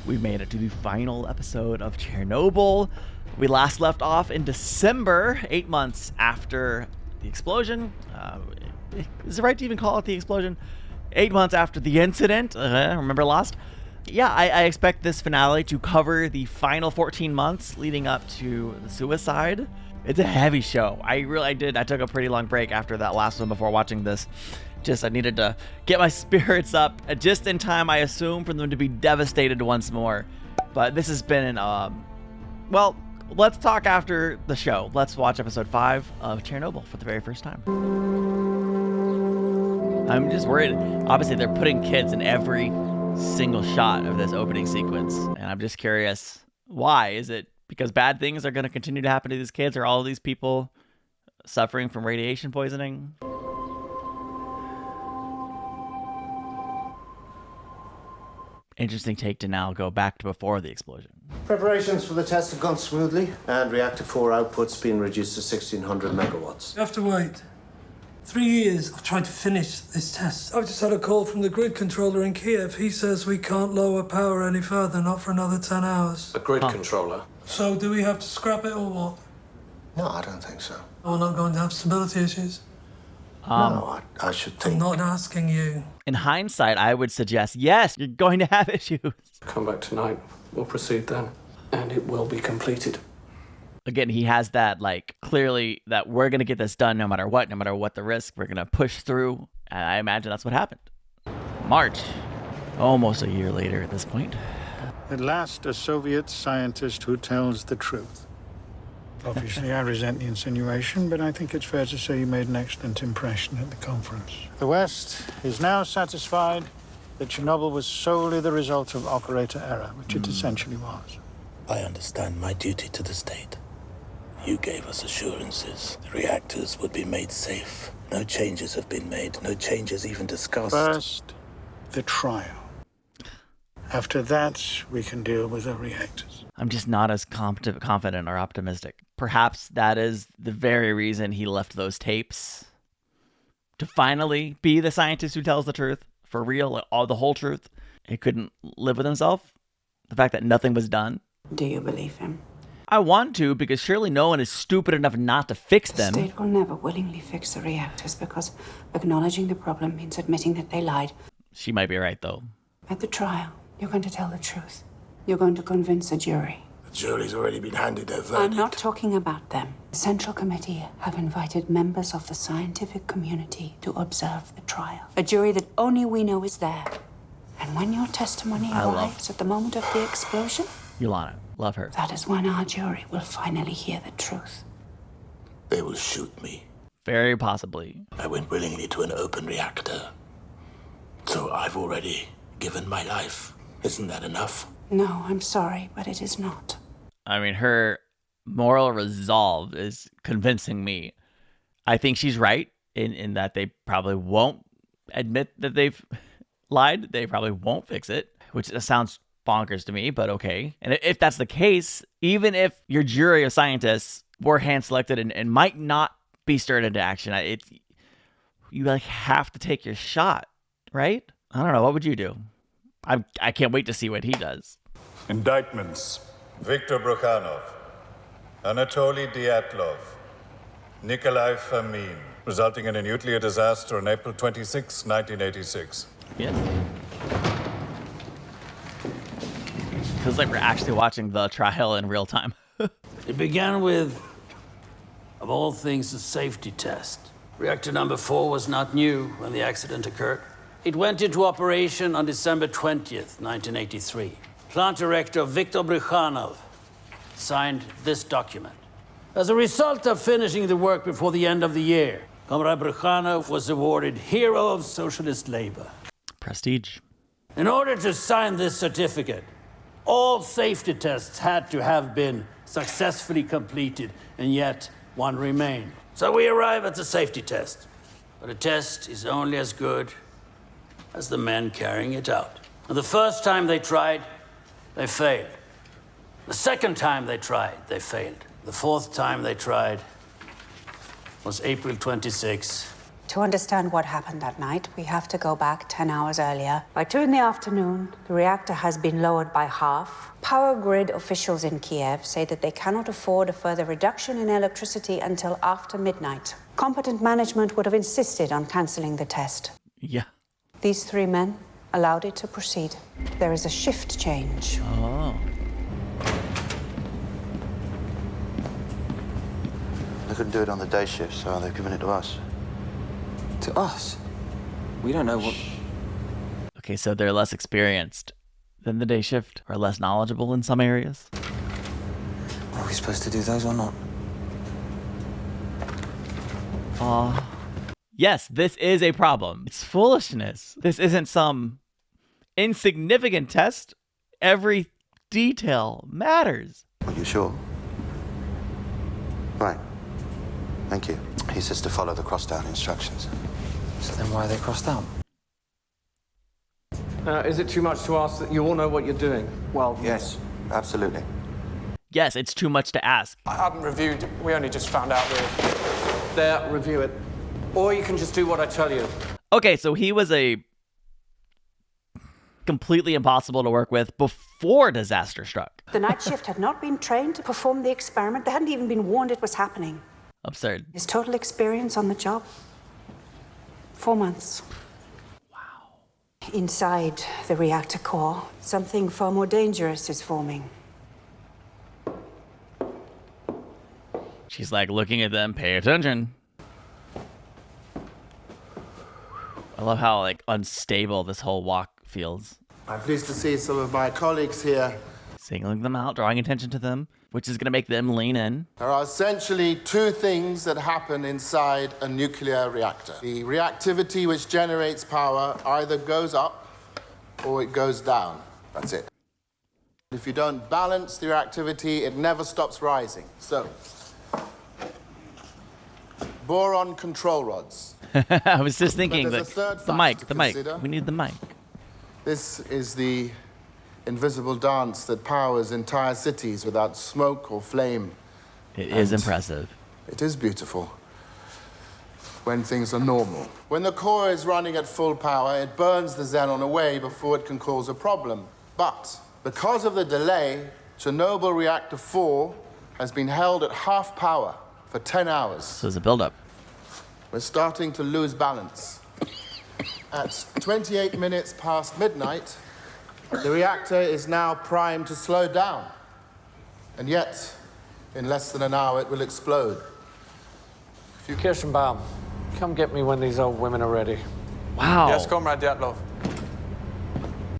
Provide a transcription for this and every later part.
We've made it to the final episode of Chernobyl. We last left off in December, 8 months after the explosion. Is it right to even call it the explosion? 8 months after the incident. Remember last? Yeah, I expect this finale to cover the final 14 months leading up to the suicide. It's a heavy show. I took a pretty long break after that last one before watching this. I needed to get my spirits up just in time, I assume, for them to be devastated once more. But this has been well, let's talk after the show. Let's watch episode 5 of Chernobyl for the very first time. I'm just worried. Obviously, they're putting kids in every single shot of this opening sequence, and I'm just curious, why? Is it because bad things are going to continue to happen to these kids? Are all of these people suffering from radiation poisoning? Interesting take to now go back to before the explosion. Preparations for the test have gone smoothly, and Reactor 4 output's been reduced to 1600 megawatts. You have to wait. 3 years I've tried to finish this test. I've just had a call from the grid controller in Kiev. He says we can't lower power any further, not for another 10 hours. A grid controller? So do we have to scrap it or what? No, I don't think so. We're not going to have stability issues? No, I should think... I'm not asking you. In hindsight, I would suggest, yes, you're going to have issues. Come back tonight. We'll proceed then. And it will be completed. Again, he has that, clearly that we're going to get this done no matter what the risk. We're going to push through. And I imagine that's what happened. March. Almost a year later at this point. At last, a Soviet scientist who tells the truth. Obviously, I resent the insinuation, but I think it's fair to say you made an excellent impression at the conference. The West is now satisfied that Chernobyl was solely the result of operator error, which it essentially was. I understand my duty to the state. You gave us assurances the reactors would be made safe. No changes have been made, no changes even discussed. First, the trial. After that, we can deal with the reactors. I'm just not as confident or optimistic. Perhaps that is the very reason he left those tapes. To finally be the scientist who tells the truth. For real, all the whole truth. He couldn't live with himself. The fact that nothing was done. Do you believe him? I want to, because surely no one is stupid enough not to fix them. The state will never willingly fix the reactors because acknowledging the problem means admitting that they lied. She might be right, though. At the trial, you're going to tell the truth. You're going to convince a jury. The jury's already been handed their verdict. I'm not talking about them. The Central Committee have invited members of the scientific community to observe the trial. A jury that only we know is there. And when your testimony arrives at the moment of the explosion... Yolana, love her. That is when our jury will finally hear the truth. They will shoot me. Very possibly. I went willingly to an open reactor. So I've already given my life. Isn't that enough? No, I'm sorry, but it is not. I mean, her moral resolve is convincing me. I think she's right in that they probably won't admit that they've lied. They probably won't fix it, which sounds bonkers to me, but okay. And if that's the case, even if your jury of scientists were hand-selected and might not be stirred into action, you have to take your shot, right? I don't know. What would you do? I can't wait to see what he does. Indictments. Viktor Brukhanov, Anatoly Dyatlov, Nikolai Fomin, resulting in a nuclear disaster on April 26, 1986. Yes. Feels like we're actually watching the trial in real time. It began with, of all things, a safety test. Reactor number 4 was not new when the accident occurred. It went into operation on December 20th, 1983. Plant director Viktor Brukhanov signed this document. As a result of finishing the work before the end of the year, Comrade Brukhanov was awarded Hero of Socialist Labor. Prestige. In order to sign this certificate, all safety tests had to have been successfully completed, and yet one remained. So we arrive at the safety test. But a test is only as good as the men carrying it out. And the first time they tried, they failed. The second time they tried, they failed. The fourth time they tried was April 26, To understand what happened that night, we have to go back 10 hours earlier. By 2 in the afternoon, the reactor has been lowered by half. Power grid officials in Kiev say that they cannot afford a further reduction in electricity until after midnight. Competent management would have insisted on cancelling the test. Yeah. These 3 men allowed it to proceed. There is a shift change. Oh. They couldn't do it on the day shift, so they've given it to us. To us? We don't know what... Okay, so they're less experienced than the day shift, or less knowledgeable in some areas. Are we supposed to do those or not? Yes, this is a problem. It's foolishness. This isn't some insignificant test. Every detail matters. Are you sure? Right. Thank you. He says to follow the cross-down instructions. So then why are they crossed out? Is it too much to ask that you all know what you're doing? Well, yes, absolutely. Yes, it's too much to ask. I haven't reviewed. We only just found out we're... There, review it. Or you can just do what I tell you. Okay, so he was a completely impossible to work with before disaster struck. The night shift had not been trained to perform the experiment. They hadn't even been warned it was happening. Absurd. His total experience on the job? 4 months. Wow. Inside the reactor core, something far more dangerous is forming. She's like looking at them, pay attention. I love how like unstable this whole walk feels. I'm pleased to see some of my colleagues here. Singling them out, drawing attention to them, which is going to make them lean in. There are essentially 2 things that happen inside a nuclear reactor. The reactivity which generates power either goes up or it goes down. That's it. If you don't balance the reactivity, it never stops rising. So, boron control rods. I was just thinking, there's a like, third the mic, factor the to mic. consider. We need the mic. This is the invisible dance that powers entire cities without smoke or flame. It is impressive. It is beautiful when things are normal. When the core is running at full power, it burns the xenon away before it can cause a problem. But because of the delay, Chernobyl Reactor 4 has been held at half power for 10 hours. So there's a buildup. We're starting to lose balance. At 28 minutes past midnight, the reactor is now primed to slow down. And yet, in less than an hour, it will explode. Kirschenbaum, come get me when these old women are ready. Wow. Yes, Comrade Dyatlov.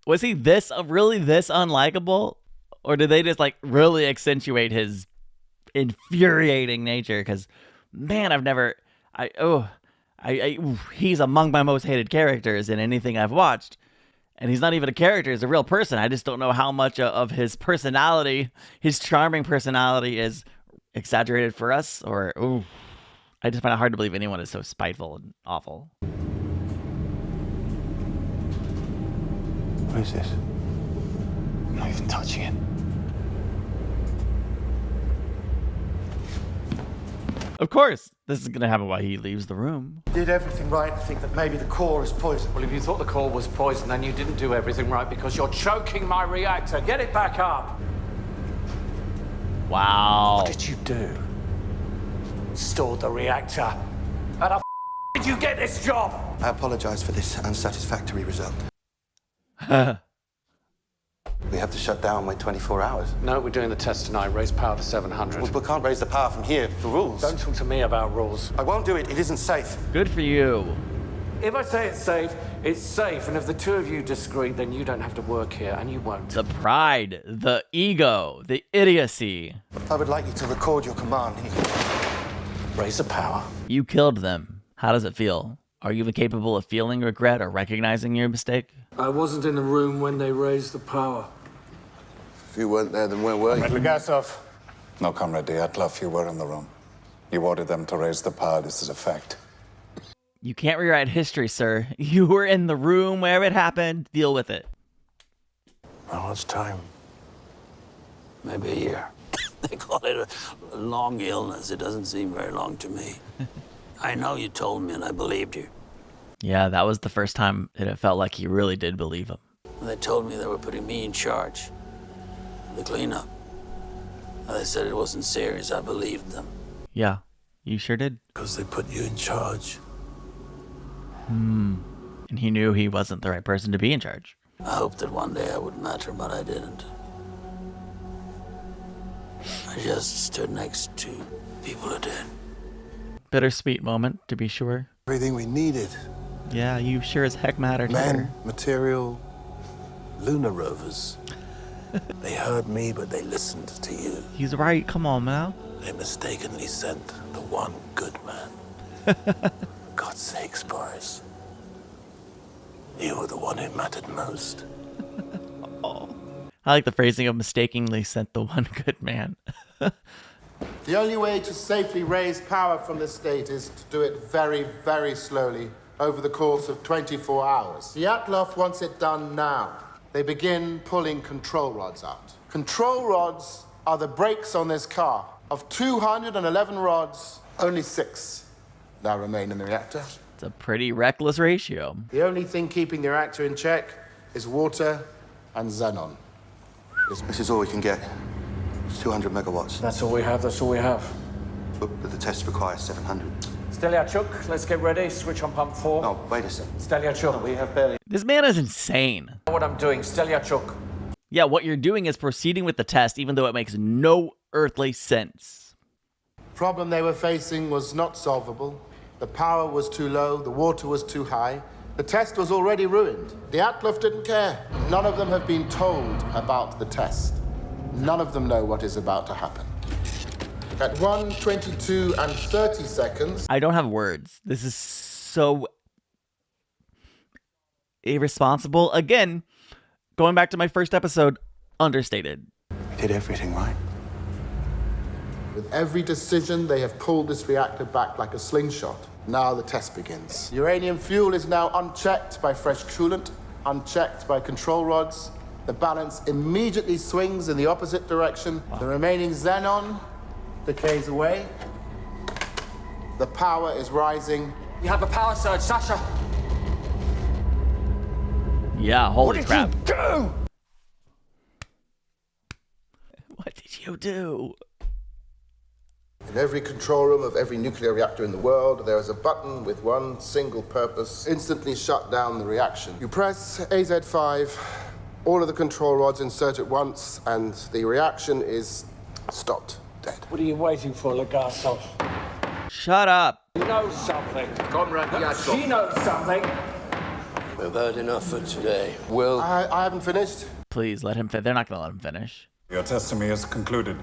Was he really this unlikable? Or did they just like really accentuate his infuriating nature? Because, man, he's among my most hated characters in anything I've watched. And he's not even a character, he's a real person. I just don't know how much of his personality, his charming personality, is exaggerated for us, or, I just find it hard to believe anyone is so spiteful and awful. What is this? I'm not even touching it. Of course, this is going to happen while he leaves the room. Did everything right. I think that maybe the core is poisoned. Well, if you thought the core was poison, then you didn't do everything right because you're choking my reactor. Get it back up. Wow. What did you do? Stored the reactor. How the did you get this job? I apologize for this unsatisfactory result. We have to shut down and wait 24 hours. No, we're doing the test tonight. Raise power to 700. Well, we can't raise the power from here. The rules. Don't talk to me about rules. I won't do it. It isn't safe. Good for you. If I say it's safe, it's safe. And if the 2 of you disagree, then you don't have to work here, and you won't. The pride, the ego, the idiocy. I would like you to record your command. Raise the power. You killed them. How does it feel? Are you even capable of feeling regret or recognizing your mistake? I wasn't in the room when they raised the power. If you weren't there, then where were you? Legasov. No, Comrade Dyatlov, you were in the room. You ordered them to raise the power. This is a fact. You can't rewrite history, sir. You were in the room where it happened. Deal with it. How much time? Maybe a year. They call it a long illness. It doesn't seem very long to me. I know you told me and I believed you. Yeah, that was the first time it felt like he really did believe him. When they told me they were putting me in charge of the cleanup, and they said it wasn't serious, I believed them. Yeah, you sure did. Because they put you in charge. And he knew he wasn't the right person to be in charge. I hoped that one day I would matter, but I didn't. I just stood next to people who did. Bittersweet moment, to be sure. Everything we needed. Yeah, you sure as heck mattered. Men, material, lunar rovers. They heard me, but they listened to you. He's right. Come on, Mal. They mistakenly sent the one good man. God's sakes, Boris. You were the one who mattered most. I like the phrasing of mistakenly sent the one good man. The only way to safely raise power from the state is to do it very, very slowly over the course of 24 hours. Dyatlov wants it done now. They begin pulling control rods out. Control rods are the brakes on this car. Of 211 rods, only 6 now remain in the reactor. It's a pretty reckless ratio. The only thing keeping the reactor in check is water and xenon. This is all we can get. It's 200 megawatts. That's all we have, that's all we have. But the test requires 700. Steliachuk, let's get ready. Switch on pump 4. Oh, wait a second. Steliachuk. We have barely... This man is insane. What I'm doing, Steliachuk. Yeah, what you're doing is proceeding with the test, even though it makes no earthly sense. Problem they were facing was not solvable. The power was too low, the water was too high. The test was already ruined. Dyatlov didn't care. None of them have been told about the test. None of them know what is about to happen. At 1:22 and 30 seconds... I don't have words. This is so irresponsible. Again, going back to my first episode, understated. We did everything right. With every decision, they have pulled this reactor back like a slingshot. Now the test begins. Uranium fuel is now unchecked by fresh coolant, unchecked by control rods. The balance immediately swings in the opposite direction. Wow. The remaining xenon decays away. The power is rising. You have a power surge, Sasha. Yeah, holy crap. What did you do? What did you do? In every control room of every nuclear reactor in the world, there is a button with one single purpose: instantly shut down the reaction. You press AZ5, all of the control rods insert at once, and the reaction is stopped, dead. What are you waiting for, Legasov? Shut up. You know something. Comrade Yadkov. She knows something. We've heard enough for today. Will... I haven't finished. Please let him finish. They're not going to let him finish. Your testimony is concluded.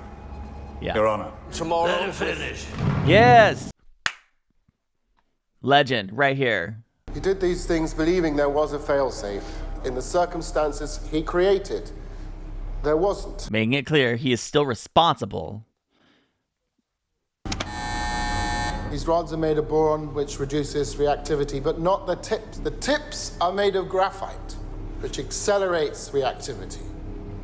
Yeah. Your Honor. Tomorrow... Let him finish. Yes. Legend, right here. He did these things believing there was a failsafe. In the circumstances he created, there wasn't. Making it clear he is still responsible. These rods are made of boron, which reduces reactivity, but not the tips. The tips are made of graphite, which accelerates reactivity.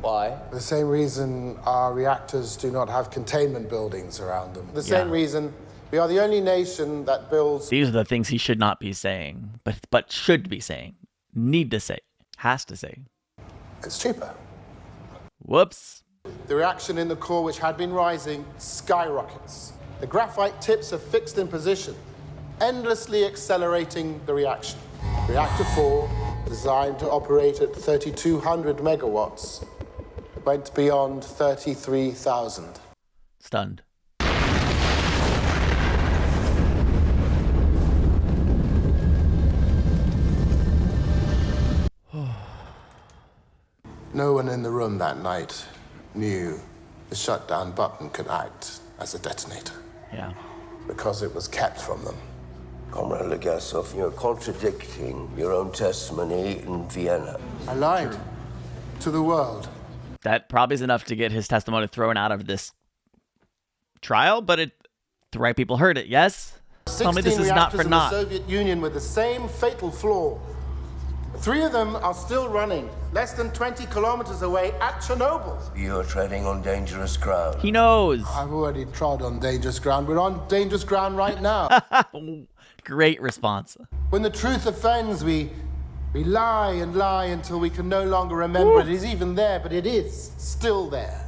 Why? For the same reason our reactors do not have containment buildings around them. The same reason we are the only nation that builds... These are the things he should not be saying, but should be saying, need to say, has to say. It's cheaper. Whoops. The reaction in the core, which had been rising, skyrockets. The graphite tips are fixed in position, endlessly accelerating the reaction. Reactor 4, designed to operate at 3,200 megawatts, went beyond 33,000. Stunned. No one in the room that night knew the shutdown button could act as a detonator. Yeah. Because it was kept from them. Comrade Legasov, you're contradicting your own testimony in Vienna. I lied to the world. That probably is enough to get his testimony thrown out of this trial, but the right people heard it, yes? Tell me this is not for naught. The Soviet Union with the same fatal flaw. 3 of them are still running, less than 20 kilometers away at Chernobyl. You're treading on dangerous ground. He knows. I've already trod on dangerous ground. We're on dangerous ground right now. Great response. When the truth offends, we lie and lie until we can no longer remember it is even there, but it is still there.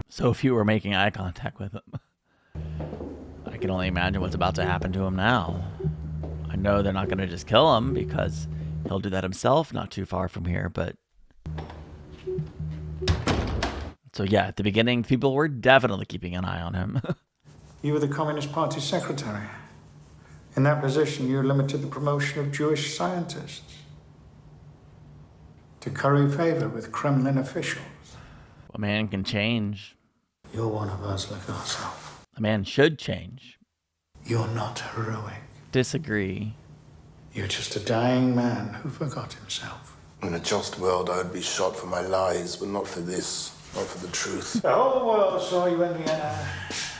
So few were making eye contact with him. I can only imagine what's about to happen to him now. I know they're not going to just kill him because he'll do that himself not too far from here, but... So yeah, at the beginning, people were definitely keeping an eye on him. You were the Communist Party secretary. In that position, you limited the promotion of Jewish scientists to curry favor with Kremlin officials. A man can change. You're one of us, Legasov. A man should change. You're not heroic. Disagree. You're just a dying man who forgot himself. In a just world, I would be shot for my lies, but not for this, not for the truth. The whole world saw you in Vienna.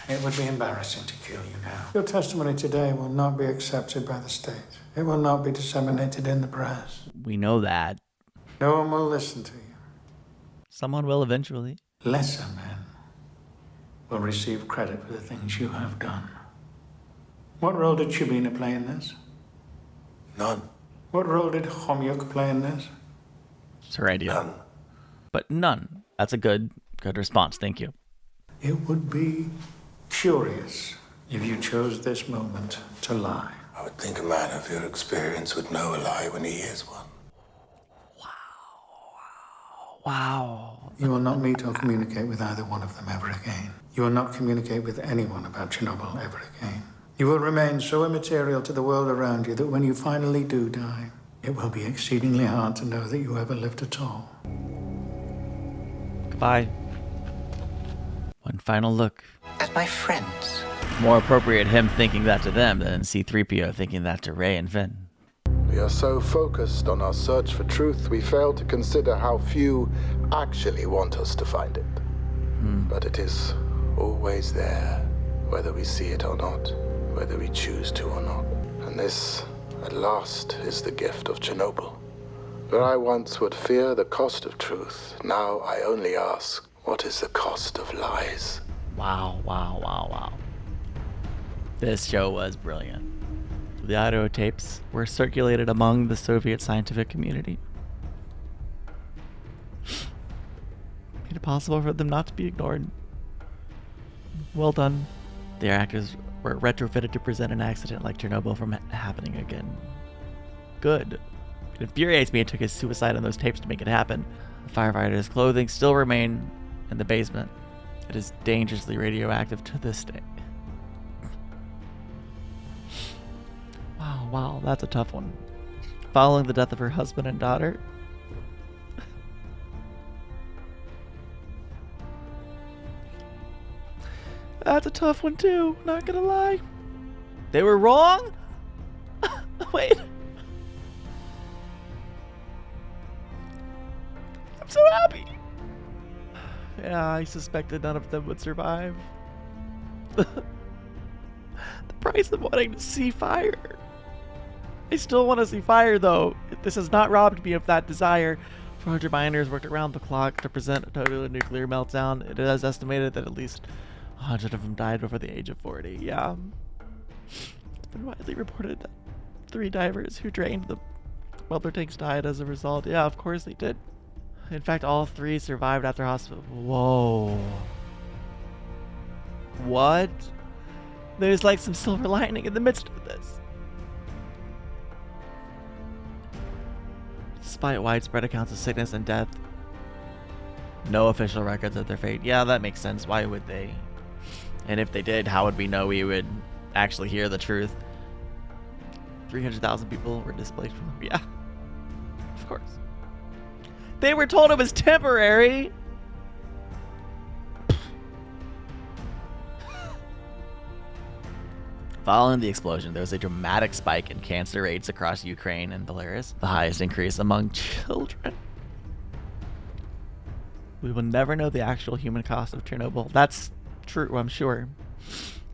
It would be embarrassing to kill you now. Your testimony today will not be accepted by the state. It will not be disseminated in the press. We know that. No one will listen to you. Someone will eventually. Lesser men will receive credit for the things you have done. What role did Shubina play in this? None. What role did Homyuk play in this? It's her idea. None. But none. That's a good response. Thank you. It would be curious if you chose this moment to lie. I would think a man of your experience would know a lie when he hears one. Wow. You will not meet or communicate with either one of them ever again. You will not communicate with anyone about Chernobyl ever again. You will remain so immaterial to the world around you that when you finally do die, it will be exceedingly hard to know that you ever lived at all. Goodbye. One final look. As my friends. More appropriate him thinking that to them than C-3PO thinking that to Rey and Finn. We are so focused on our search for truth, we fail to consider how few actually want us to find it. But it is always there, whether we see it or not, whether we choose to or not. And this, at last, is the gift of Chernobyl. Where I once would fear the cost of truth, now I only ask, what is the cost of lies? Wow, wow, wow, wow. This show was brilliant. The audio tapes were circulated among the Soviet scientific community. Made it possible for them not to be ignored. Well done. The reactors were retrofitted to prevent an accident like Chernobyl from happening again. Good. It infuriates me it took his suicide on those tapes to make it happen. The firefighter's clothing still remain in the basement. It is dangerously radioactive to this day. Wow, that's a tough one. Following the death of her husband and daughter. That's a tough one too, not gonna lie. They were wrong? Wait. I'm so happy. Yeah, I suspected none of them would survive. The price of wanting to see fire. I still want to see fire, though. This has not robbed me of that desire. 400 miners worked around the clock to prevent a total nuclear meltdown. It is estimated that at least 100 of them died before the age of 40. Yeah. It's been widely reported that 3 divers who drained the welder tanks died as a result. Yeah, of course they did. In fact, all 3 survived after hospital. Whoa. What? There's like some silver lining in the midst of this. Despite widespread accounts of sickness and death, no official records of their fate. Yeah, that makes sense. Why would they? And if they did, how would we know we would actually hear the truth? 300,000 people were displaced from them. Yeah, of course. They were told it was temporary. Following the explosion, there was a dramatic spike in cancer rates across Ukraine and Belarus, the highest increase among children. We will never know the actual human cost of Chernobyl. That's true, I'm sure.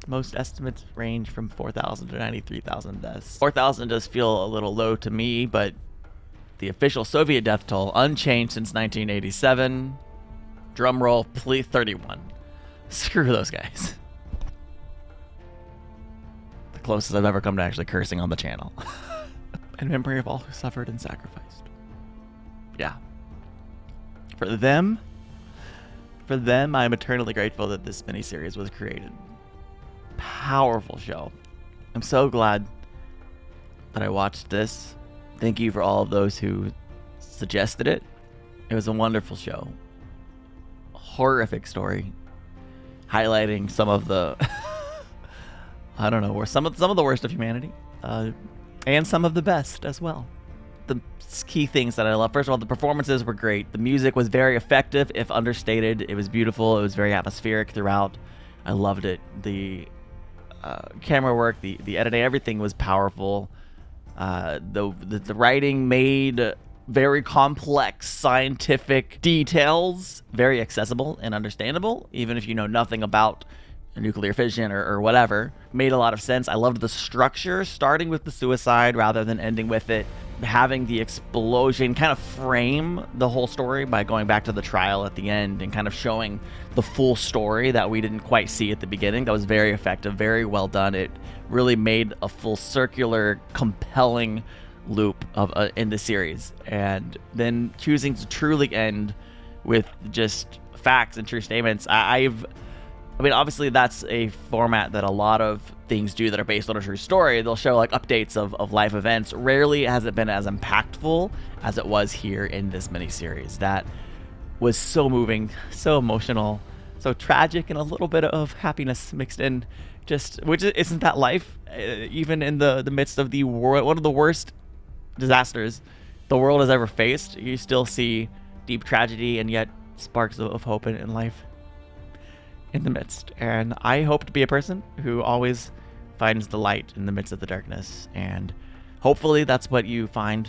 Most estimates range from 4,000 to 93,000 deaths. 4,000 does feel a little low to me, but the official Soviet death toll, unchanged since 1987. Drum roll, please, 31. Screw those guys. The closest I've ever come to actually cursing on the channel. In memory of all who suffered and sacrificed. Yeah. For them, I'm eternally grateful that this miniseries was created. Powerful show. I'm so glad that I watched this. Thank you for all of those who suggested it. It was a wonderful show. Horrific story. Highlighting some of the I don't know, some of the worst of humanity. And some of the best as well. The key things that I love. First of all, the performances were great. The music was very effective, if understated. It was beautiful. It was very atmospheric throughout. I loved it. The camera work, the editing, everything was powerful. The writing made very complex scientific details very accessible and understandable, even if you know nothing about nuclear fission or whatever. Made a lot of sense. I loved the structure, starting with the suicide rather than ending with it. Having the explosion kind of frame the whole story by going back to the trial at the end and kind of showing the full story that we didn't quite see at the beginning. That was very effective, very well done. It really made a full circular, compelling loop of in the series. And then choosing to truly end with just facts and true statements. I mean, obviously that's a format that a lot of things do that are based on a true story. They'll show like updates of life events. Rarely has it been as impactful as it was here in this miniseries. That was so moving, so emotional, so tragic, and a little bit of happiness mixed in. Just, which isn't that life? Even in the midst of the world, one of the worst disasters the world has ever faced, you still see deep tragedy and yet sparks of hope in life in the midst. And I hope to be a person who always finds the light in the midst of the darkness, and hopefully that's what you find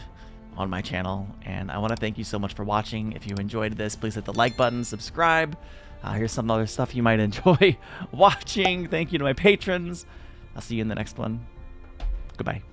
on my channel. And I want to thank you so much for watching. If you enjoyed this, please hit the like button, subscribe. Here's some other stuff you might enjoy watching. Thank you to my patrons. I'll see you in the next one. Goodbye.